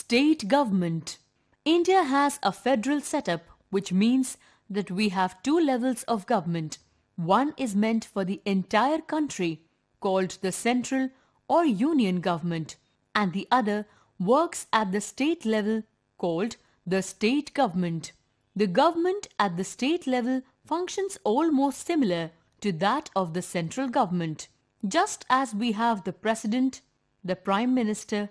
State government. India has a federal setup, which means that we have two levels of government. One is meant for the entire country, called the central or union government, and the other works at the state level, called the state government. The government at the state level functions almost similar to that of the central government. Just as we have the President, the Prime Minister,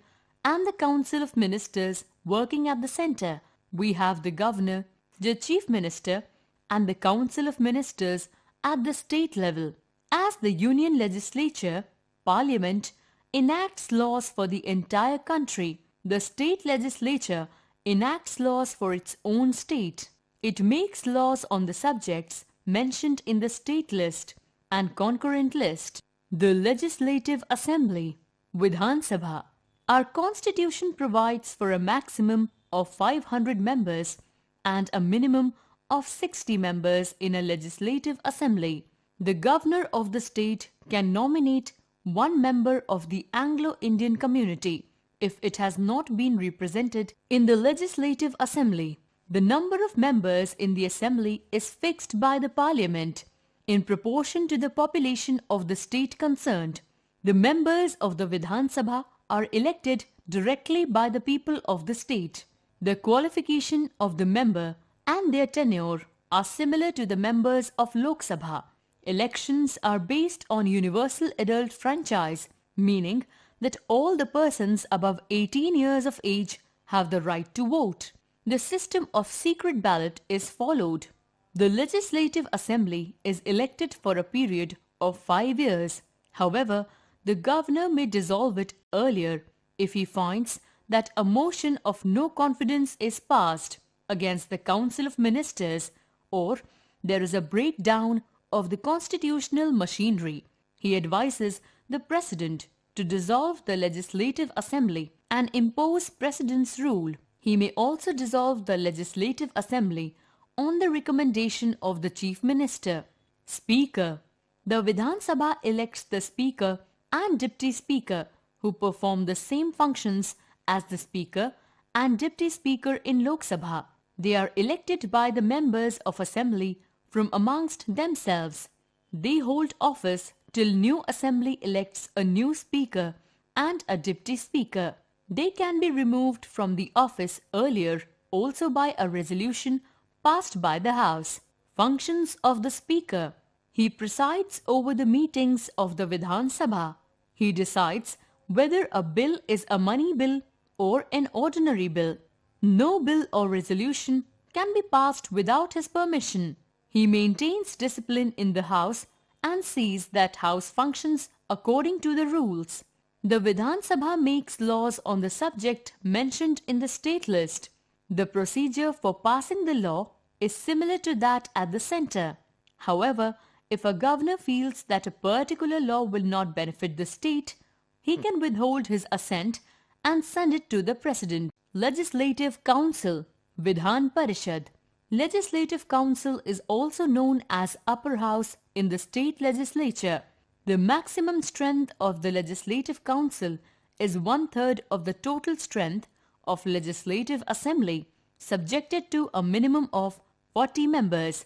and the Council of Ministers working at the center, we have the Governor, the Chief Minister, and the Council of Ministers at the state level. As the Union Legislature, Parliament, enacts laws for the entire country, the state legislature enacts laws for its own state. It makes laws on the subjects mentioned in the state list and concurrent list. The Legislative Assembly, Vidhan Sabha. Our constitution provides for a maximum of 500 members and a minimum of 60 members in a legislative assembly. The governor of the state can nominate one member of the Anglo-Indian community if it has not been represented in the legislative assembly. The number of members in the assembly is fixed by the parliament in proportion to the population of the state concerned. The members of the Vidhan Sabha are elected directly by the people of the state. The qualification of the member and their tenure are similar to the members of Lok Sabha. Elections are based on universal adult franchise, meaning that all the persons above 18 years of age have the right to vote. The system of secret ballot is followed. The Legislative Assembly is elected for a period of 5 years. However, the governor may dissolve it earlier if he finds that a motion of no confidence is passed against the Council of Ministers or there is a breakdown of the constitutional machinery. He advises the President to dissolve the Legislative Assembly and impose President's rule. He may also dissolve the Legislative Assembly on the recommendation of the Chief Minister. Speaker. The Vidhan Sabha elects the Speaker and Deputy Speaker who perform the same functions as the Speaker and Deputy Speaker in Lok Sabha. They are elected by the members of Assembly from amongst themselves. They hold office till new Assembly elects a new Speaker and a Deputy Speaker. They can be removed from the office earlier also by a resolution passed by the House. Functions of the Speaker. He presides over the meetings of the Vidhan Sabha. He decides whether a bill is a money bill or an ordinary bill. No bill or resolution can be passed without his permission. He maintains discipline in the House and sees that House functions according to the rules. The Vidhan Sabha makes laws on the subject mentioned in the state list. The procedure for passing the law is similar to that at the center. However, if a governor feels that a particular law will not benefit the state, he can withhold his assent and send it to the President. Legislative Council, Vidhan Parishad. Legislative Council is also known as Upper House in the state legislature. The maximum strength of the Legislative Council is 1/3 of the total strength of Legislative Assembly, subjected to a minimum of 40 members.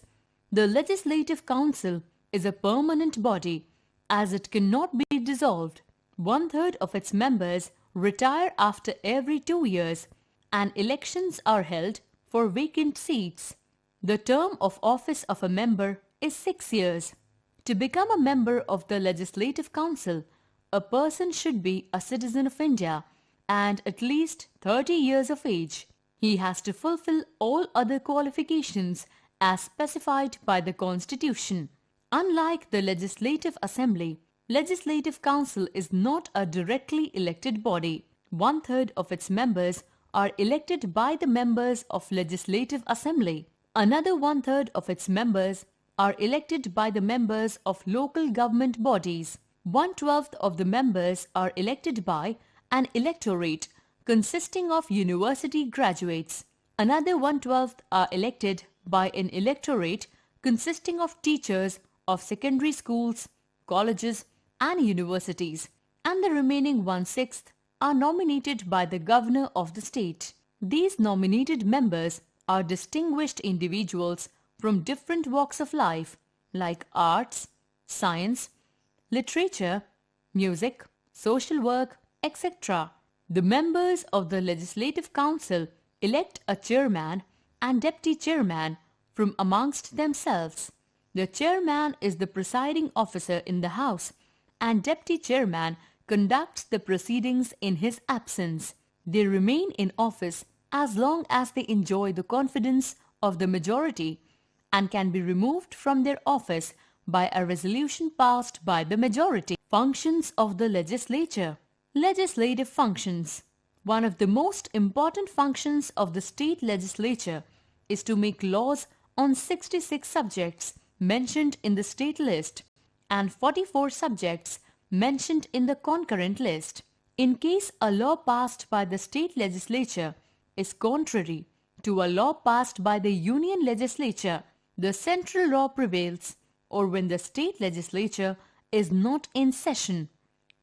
The Legislative Council is a permanent body as it cannot be dissolved. 1/3 of its members retire after every 2 years and elections are held for vacant seats. The term of office of a member is 6 years. To become a member of the Legislative Council, a person should be a citizen of India and at least 30 years of age. He has to fulfill all other qualifications as specified by the Constitution. Unlike the Legislative Assembly, Legislative Council is not a directly elected body. 1/3 of its members are elected by the members of Legislative Assembly. Another 1/3 of its members are elected by the members of local government bodies. 1/12 of the members are elected by an electorate consisting of university graduates. Another 1/12 are elected by an electorate consisting of teachers of secondary schools, colleges and universities, and the remaining 1/6 are nominated by the governor of the state. These nominated members are distinguished individuals from different walks of life like arts, science, literature, music, social work, etc. The members of the Legislative Council elect a chairman and deputy chairman from amongst themselves. The chairman is the presiding officer in the House and deputy chairman conducts the proceedings in his absence. They remain in office as long as they enjoy the confidence of the majority and can be removed from their office by a resolution passed by the majority. Functions of the legislature. Legislative functions. One of the most important functions of the state legislature is to make laws on 66 subjects mentioned in the state list and 44 subjects mentioned in the concurrent list. In case a law passed by the state legislature is contrary to a law passed by the union legislature, the central law prevails, or when the state legislature is not in session,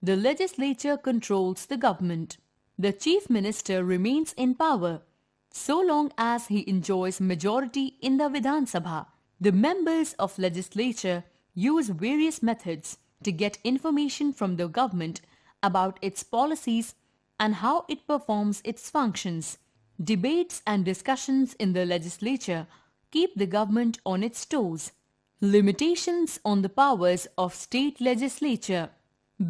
the legislature controls the government. The chief minister remains in power so long as he enjoys majority in the Vidhan Sabha. The members of legislature use various methods to get information from the government about its policies and how it performs its functions. Debates and discussions in the legislature keep the government on its toes. Limitations on the powers of state legislature.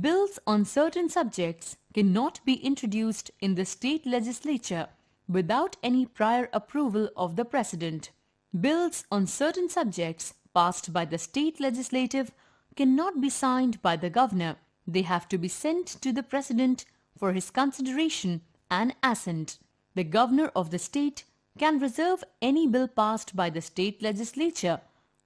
Bills on certain subjects cannot be introduced in the state legislature without any prior approval of the President. Bills on certain subjects passed by the state legislative cannot be signed by the governor. They have to be sent to the President for his consideration and assent. The governor of the state can reserve any bill passed by the state legislature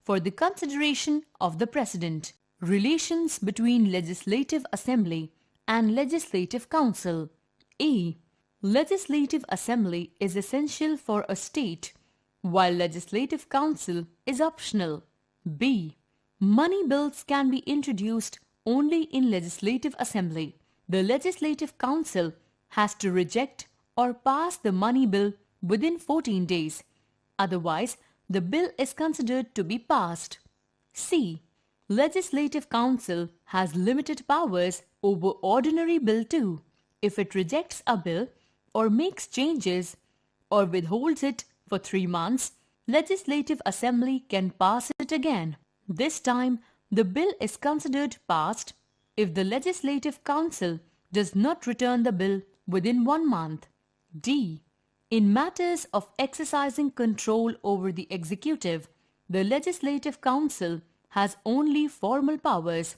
for the consideration of the President. Relations between Legislative Assembly and Legislative Council. A. Legislative Assembly is essential for a state, while Legislative Council is optional. B. Money bills can be introduced only in Legislative Assembly. The Legislative Council has to reject or pass the money bill within 14 days. Otherwise, the bill is considered to be passed. C. Legislative Council has limited powers over ordinary bill too. If it rejects a bill or makes changes or withholds it for 3 months, Legislative Assembly can pass it again. This time, the bill is considered passed if the Legislative Council does not return the bill within 1 month. D. In matters of exercising control over the executive, the Legislative Council has only formal powers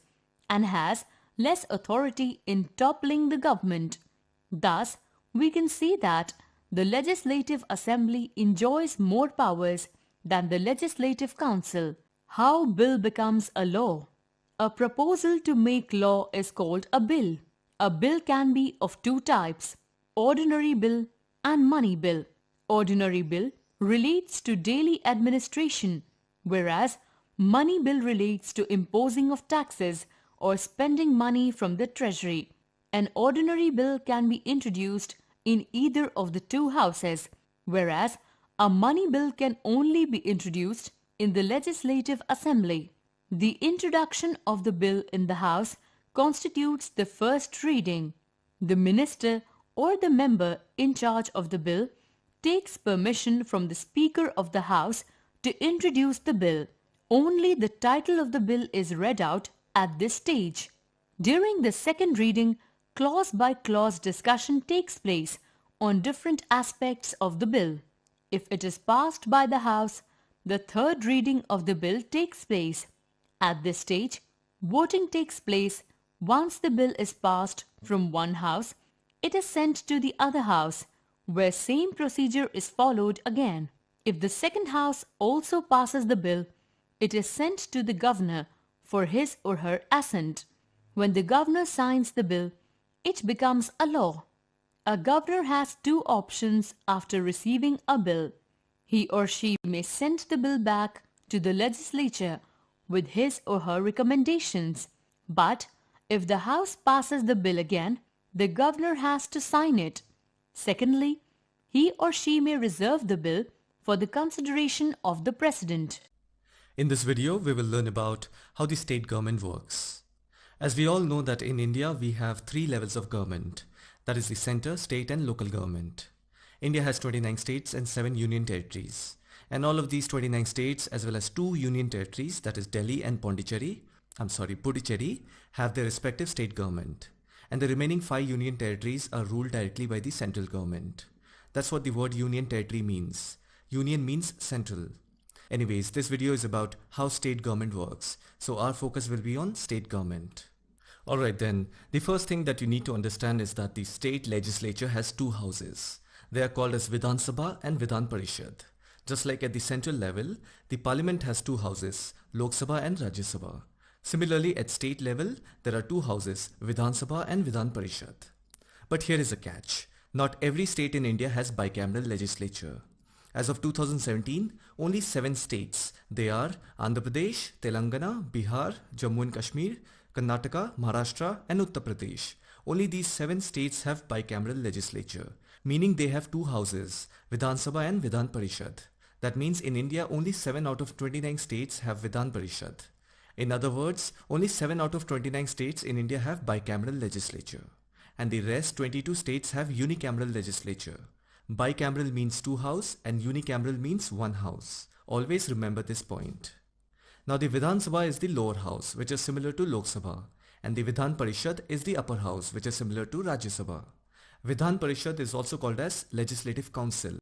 and has less authority in toppling the government. Thus, we can see that the Legislative Assembly enjoys more powers than the Legislative Council. How bill becomes a law. A proposal to make law is called a bill. A bill can be of 2 types, ordinary bill and money bill. Ordinary bill relates to daily administration, whereas money bill relates to imposing of taxes or spending money from the treasury. An ordinary bill can be introduced in either of the 2 houses, whereas a money bill can only be introduced in the Legislative Assembly. The introduction of the bill in the House constitutes the first reading. The minister or the member in charge of the bill takes permission from the Speaker of the House to introduce the bill. Only the title of the bill is read out at this stage. During the second reading, clause by clause discussion takes place on different aspects of the bill. If it is passed by the House, the third reading of the bill takes place. At this stage, voting takes place. Once the bill is passed from one house, it is sent to the other house, where same procedure is followed again. If the second house also passes the bill, it is sent to the governor for his or her assent. When the governor signs the bill, it becomes a law. A governor has 2 options after receiving a bill. He or she may send the bill back to the legislature with his or her recommendations. But if the House passes the bill again, the governor has to sign it. Secondly, he or she may reserve the bill for the consideration of the President. In this video, we will learn about how the state government works. As we all know that in India, we have three levels of government. That is the center, state and local government. India has 29 states and 7 union territories. And all of these 29 states as well as 2 union territories, that is Delhi and Puducherry, have their respective state government. And the remaining 5 union territories are ruled directly by the central government. That's what the word union territory means. Union means central. Anyways, this video is about how state government works. So our focus will be on state government. Alright then, the first thing that you need to understand is that the state legislature has 2 houses. They are called as Vidhan Sabha and Vidhan Parishad. Just like at the central level, the parliament has 2 houses, Lok Sabha and Rajya Sabha. Similarly, at state level, there are 2 houses, Vidhan Sabha and Vidhan Parishad. But here is a catch. Not every state in India has bicameral legislature. As of 2017, only 7 states, they are Andhra Pradesh, Telangana, Bihar, Jammu and Kashmir, Karnataka, Maharashtra and Uttar Pradesh. Only these 7 states have bicameral legislature, meaning they have 2 houses, Vidhan Sabha and Vidhan Parishad. That means in India only 7 out of 29 states have Vidhan Parishad. In other words, only 7 out of 29 states in India have bicameral legislature. And the rest 22 states have unicameral legislature. Bicameral means 2 house and unicameral means 1 house. Always remember this point. Now the Vidhan Sabha is the lower house, which is similar to Lok Sabha, and the Vidhan Parishad is the upper house, which is similar to Rajya Sabha. Vidhan Parishad is also called as Legislative Council,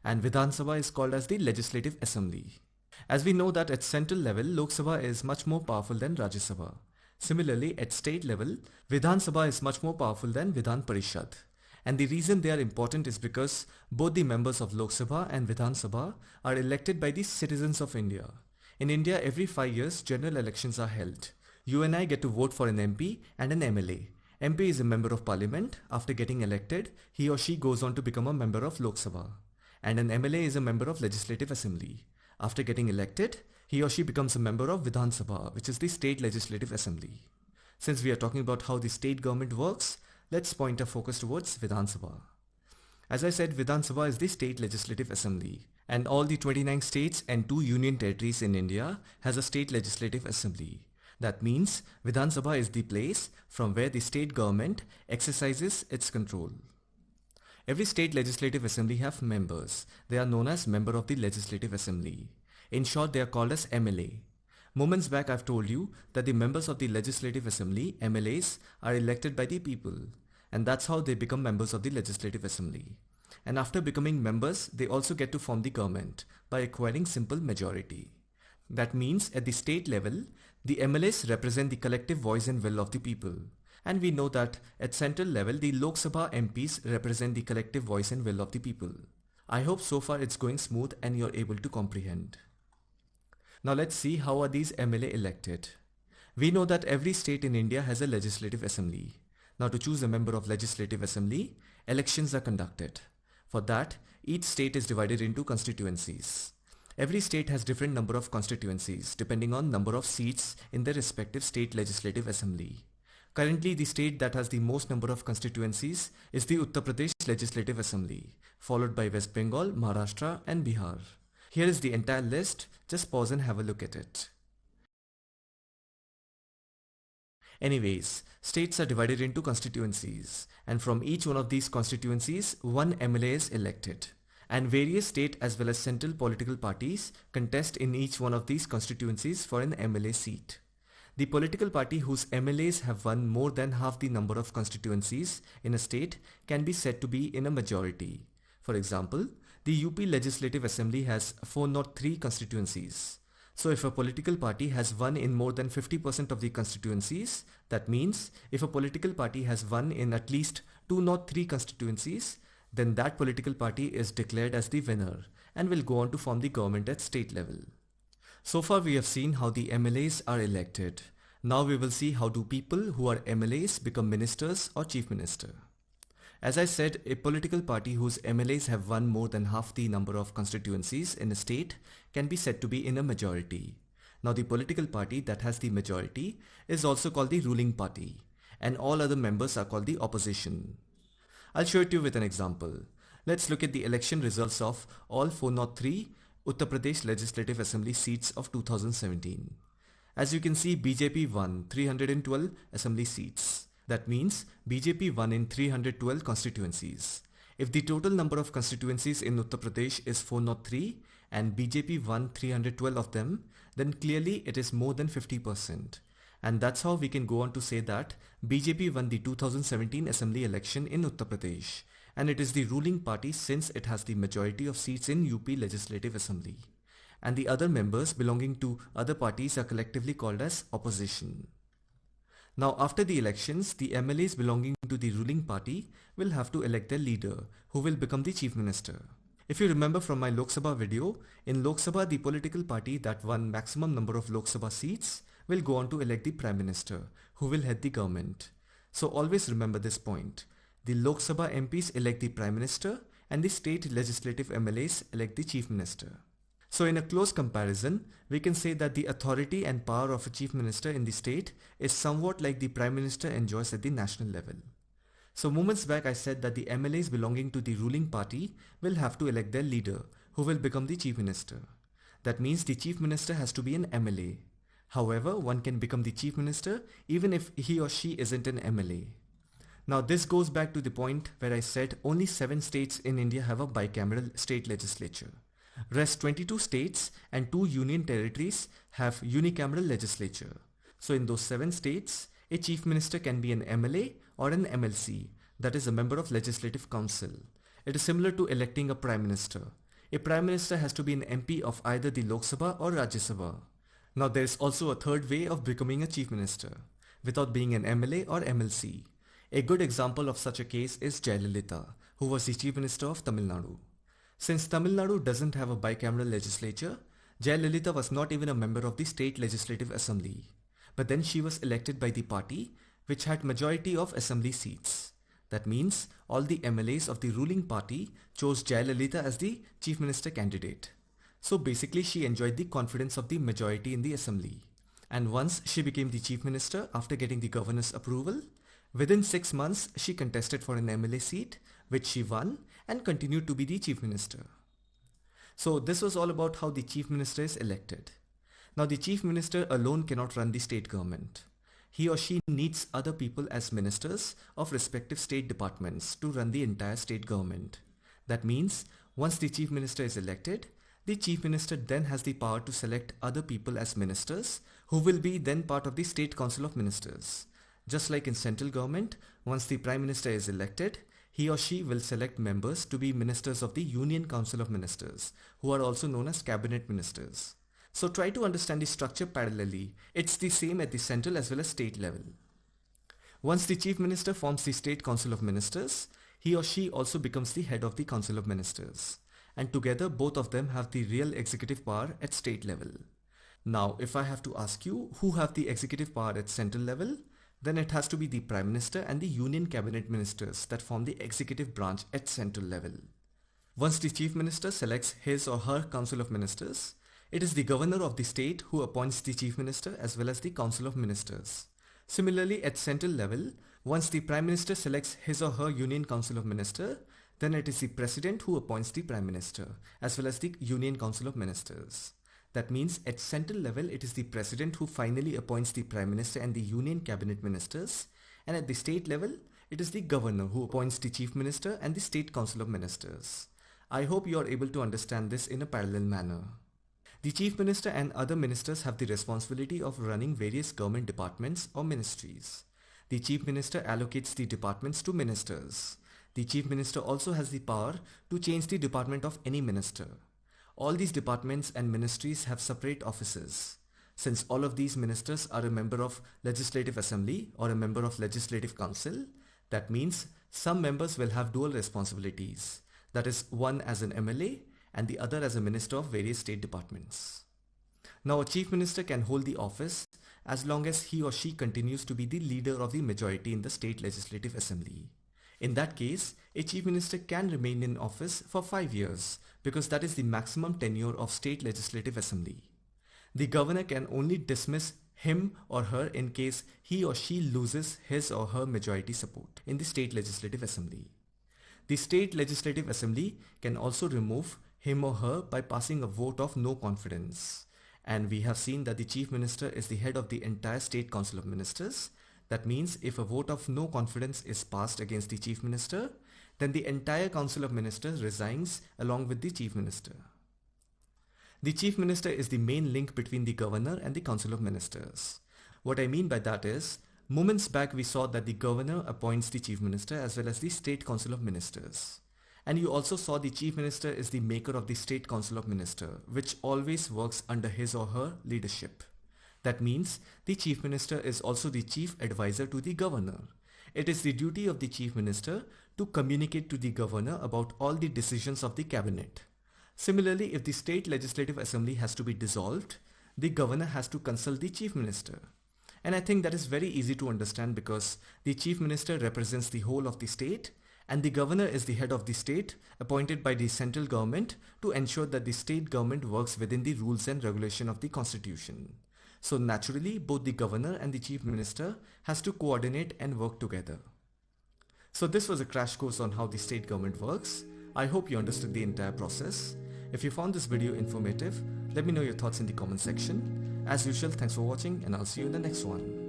and Vidhan Sabha is called as the Legislative Assembly. As we know that at central level, Lok Sabha is much more powerful than Rajya Sabha. Similarly, at state level, Vidhan Sabha is much more powerful than Vidhan Parishad. And the reason they are important is because both the members of Lok Sabha and Vidhan Sabha are elected by the citizens of India. In India, every 5 years, general elections are held. You and I get to vote for an MP and an MLA. MP is a member of parliament. After getting elected, he or she goes on to become a member of Lok Sabha. And an MLA is a member of Legislative Assembly. After getting elected, he or she becomes a member of Vidhan Sabha, which is the State Legislative Assembly. Since we are talking about how the state government works, let's point our focus towards Vidhan Sabha. As I said, Vidhan Sabha is the State Legislative Assembly, and all the 29 states and 2 union territories in India has a State Legislative Assembly. That means Vidhan Sabha is the place from where the state government exercises its control. Every state legislative assembly have members. They are known as member of the Legislative Assembly. In short, they are called as MLA. Moments back I've told you that the members of the Legislative Assembly, MLAs, are elected by the people. And that's how they become members of the Legislative Assembly. And after becoming members, they also get to form the government by acquiring simple majority. That means at the state level, the MLAs represent the collective voice and will of the people. And we know that at central level, the Lok Sabha MPs represent the collective voice and will of the people. I hope so far it's going smooth and you're able to comprehend. Now let's see how are these MLA elected. We know that every state in India has a Legislative Assembly. Now to choose a member of Legislative Assembly, elections are conducted. For that, each state is divided into constituencies. Every state has different number of constituencies depending on number of seats in their respective state legislative assembly. Currently, the state that has the most number of constituencies is the Uttar Pradesh Legislative Assembly, followed by West Bengal, Maharashtra and Bihar. Here is the entire list, just pause and have a look at it. Anyways, states are divided into constituencies, and from each one of these constituencies, one MLA is elected. And various state as well as central political parties contest in each one of these constituencies for an MLA seat. The political party whose MLAs have won more than half the number of constituencies in a state can be said to be in a majority. For example, the UP Legislative Assembly has 403 constituencies. So if a political party has won in more than 50% of the constituencies, that means if a political party has won in at least 203 constituencies, then that political party is declared as the winner and will go on to form the government at state level. So far we have seen how the MLAs are elected. Now we will see how do people who are MLAs become ministers or chief minister. As I said, a political party whose MLAs have won more than half the number of constituencies in a state can be said to be in a majority. Now the political party that has the majority is also called the ruling party. and all other members are called the opposition. I'll show it to you with an example. Let's look at the election results of all 403 Uttar Pradesh Legislative Assembly seats of 2017. As you can see, BJP won 312 assembly seats. That means BJP won in 312 constituencies. If the total number of constituencies in Uttar Pradesh is 403 and BJP won 312 of them, then clearly it is more than 50%. And that's how we can go on to say that BJP won the 2017 assembly election in Uttar Pradesh, and it is the ruling party since it has the majority of seats in UP Legislative Assembly. And the other members belonging to other parties are collectively called as opposition. Now after the elections, the MLAs belonging to the ruling party will have to elect their leader, who will become the chief minister. If you remember from my Lok Sabha video, in Lok Sabha the political party that won maximum number of Lok Sabha seats will go on to elect the prime minister, who will head the government. So always remember this point. The Lok Sabha MPs elect the prime minister and the state legislative MLAs elect the chief minister. So in a close comparison, we can say that the authority and power of a chief minister in the state is somewhat like the prime minister enjoys at the national level. So moments back I said that the MLAs belonging to the ruling party will have to elect their leader, who will become the chief minister. That means the chief minister has to be an MLA. However, one can become the chief minister even if he or she isn't an MLA. Now this goes back to the point where I said only 7 states in India have a bicameral state legislature. Rest 22 states and 2 union territories have unicameral legislature. So in those 7 states, a chief minister can be an MLA or an MLC, that is a member of Legislative Council. It is similar to electing a prime minister. A prime minister has to be an MP of either the Lok Sabha or Rajya Sabha. Now there is also a third way of becoming a chief minister, without being an MLA or MLC. A good example of such a case is Jayalalitha, who was the chief minister of Tamil Nadu. Since Tamil Nadu doesn't have a bicameral legislature, Jayalalitha was not even a member of the state legislative assembly. But then she was elected by the party which had majority of assembly seats. That means all the MLAs of the ruling party chose Jayalalitha as the chief minister candidate. So basically she enjoyed the confidence of the majority in the assembly. And once she became the chief minister after getting the governor's approval, within 6 months she contested for an MLA seat which she won and continued to be the chief minister. So this was all about how the chief minister is elected. Now the chief minister alone cannot run the state government. He or she needs other people as ministers of respective state departments to run the entire state government. That means once the chief minister is elected, the chief minister then has the power to select other people as ministers who will be then part of the state council of ministers. Just like in central government, once the prime minister is elected, he or she will select members to be ministers of the Union Council of Ministers, who are also known as cabinet ministers. So try to understand the structure parallelly. It's the same at the central as well as state level. Once the chief minister forms the state council of ministers, he or she also becomes the head of the council of ministers. And together both of them have the real executive power at state level. Now if I have to ask you who have the executive power at central level, then it has to be the Prime Minister and the Union Cabinet Ministers that form the executive branch at central level. Once the Chief Minister selects his or her Council of Ministers, it is the Governor of the state who appoints the Chief Minister as well as the Council of Ministers. Similarly, at central level, once the Prime Minister selects his or her Union Council of Ministers, then it is the President who appoints the Prime Minister as well as the Union Council of Ministers. That means at central level it is the President who finally appoints the Prime Minister and the Union Cabinet Ministers, and at the state level it is the Governor who appoints the Chief Minister and the State Council of Ministers. I hope you are able to understand this in a parallel manner. The Chief Minister and other ministers have the responsibility of running various government departments or ministries. The Chief Minister allocates the departments to ministers. The Chief Minister also has the power to change the department of any minister. All these departments and ministries have separate offices. Since all of these ministers are a member of Legislative Assembly or a member of Legislative Council, that means some members will have dual responsibilities. That is, one as an MLA and the other as a minister of various state departments. Now a chief minister can hold the office as long as he or she continues to be the leader of the majority in the state legislative assembly. In that case, a chief minister can remain in office for 5 years because that is the maximum tenure of state legislative assembly. The governor can only dismiss him or her in case he or she loses his or her majority support in the State Legislative Assembly. The State Legislative Assembly can also remove him or her by passing a vote of no confidence. And we have seen that the Chief Minister is the head of the entire State Council of Ministers. That means if a vote of no confidence is passed against the Chief Minister, then the entire Council of Ministers resigns along with the Chief Minister. The Chief Minister is the main link between the Governor and the Council of Ministers. What I mean by that is, moments back we saw that the Governor appoints the Chief Minister as well as the State Council of Ministers. And you also saw the Chief Minister is the maker of the State Council of Ministers, which always works under his or her leadership. That means the Chief Minister is also the chief advisor to the Governor. It is the duty of the Chief Minister to communicate to the Governor about all the decisions of the Cabinet. Similarly, if the State Legislative Assembly has to be dissolved, the Governor has to consult the Chief Minister. And I think that is very easy to understand because the Chief Minister represents the whole of the state and the Governor is the head of the state appointed by the central government to ensure that the state government works within the rules and regulation of the Constitution. So naturally, both the Governor and the Chief Minister has to coordinate and work together. So this was a crash course on how the state government works. I hope you understood the entire process. If you found this video informative, let me know your thoughts in the comment section. As usual, thanks for watching and I'll see you in the next one.